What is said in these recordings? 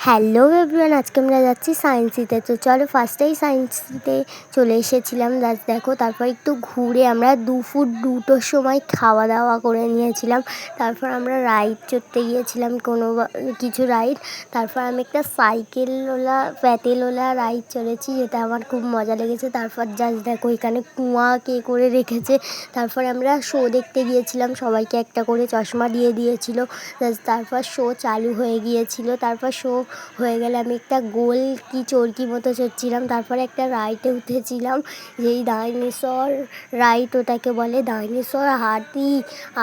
Hello everyone, আজকে আমরা যাচ্ছি সায়েন্স সিটিতে। তো চলো ফার্স্টেই সায়েন্স সিটিতে চলে এসেছিলাম। দেখো, তারপর একটু ঘুরে আমরা দুটোর সময় খাওয়া দাওয়া করে নিয়েছিলাম। তারপর আমরা রাইড চড়তে গিয়েছিলাম, কিছু রাইড। তারপর আমি একটা প্যাটেলওয়ালা রাইড চড়েছি, যেটা আমার খুব মজা লেগেছে। তারপর দেখো এখানে কুয়া কে করে রেখেছে। তারপর আমরা শো দেখতে গিয়েছিলাম, সবাইকে একটা করে চশমা দিয়ে দিয়েছিল। তারপর শো চালু হয়ে গিয়েছিল। তারপর শো হয়ে গেলে আমি একটা গোল চরকি মতো চড়ছিলাম। তারপরে একটা রাইডে উঠেছিলাম, যেই ডাইনোসর রাইড ওটাকে বলে। ডাইনোসর, হাতি,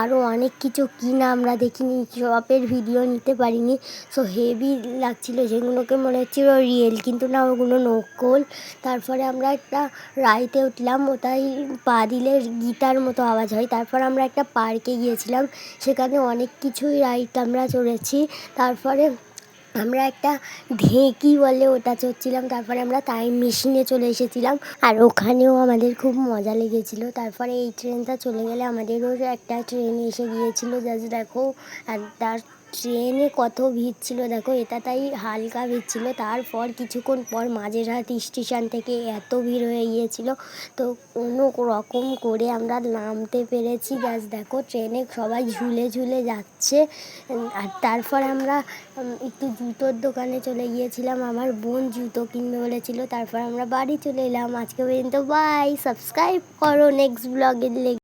আরও অনেক কিছু কিনা আমরা দেখিনি, সবের ভিডিও নিতে পারিনি। সো হেভি লাগছিল, যেগুলোকে মনে হচ্ছিল রিয়েল, কিন্তু না, ওগুলো নকল। তারপরে আমরা একটা রাইডে উঠলাম, ওটাই পা দিলে গিটার মতো আওয়াজ হয়। তারপর আমরা একটা পার্কে গিয়েছিলাম, সেখানে অনেক কিছুই রাইড আমরা চড়েছি। তারপরে আমরা একটা ঢেঁকি বলে ওটা চড়ছিলাম। তারপরে আমরা টাইম মেশিনে চলে এসেছিলাম, আর ওখানেও আমাদের খুব মজা লেগেছিলো। তারপরে এই ট্রেনটা চলে গেলে আমাদেরও একটা ট্রেন এসে গিয়েছিলো, জাস্ট দেখো। আর তার ট্রেনে কত ভিড় ছিল দেখো, এটা তাই হালকা ভিড় ছিল। তারপর কিছুক্ষণ পর মাঝেরহাট স্টেশন থেকে এত ভিড় হয়ে গিয়েছিল, তো কোনো রকম করে আমরা নামতে পেরেছি। জাস্ট দেখো, ট্রেনে সবাই ঝুলে ঝুলে যাচ্ছে। আর তারপর আমরা একটু জুতোর দোকানে চলে গিয়েছিলাম, আমার বোন জুতো কিনবে বলেছিল। তারপর আমরা বাড়ি চলে এলাম। আজকে পর্যন্ত বাই, সাবস্ক্রাইব করো নেক্সট ব্লগের লেগে।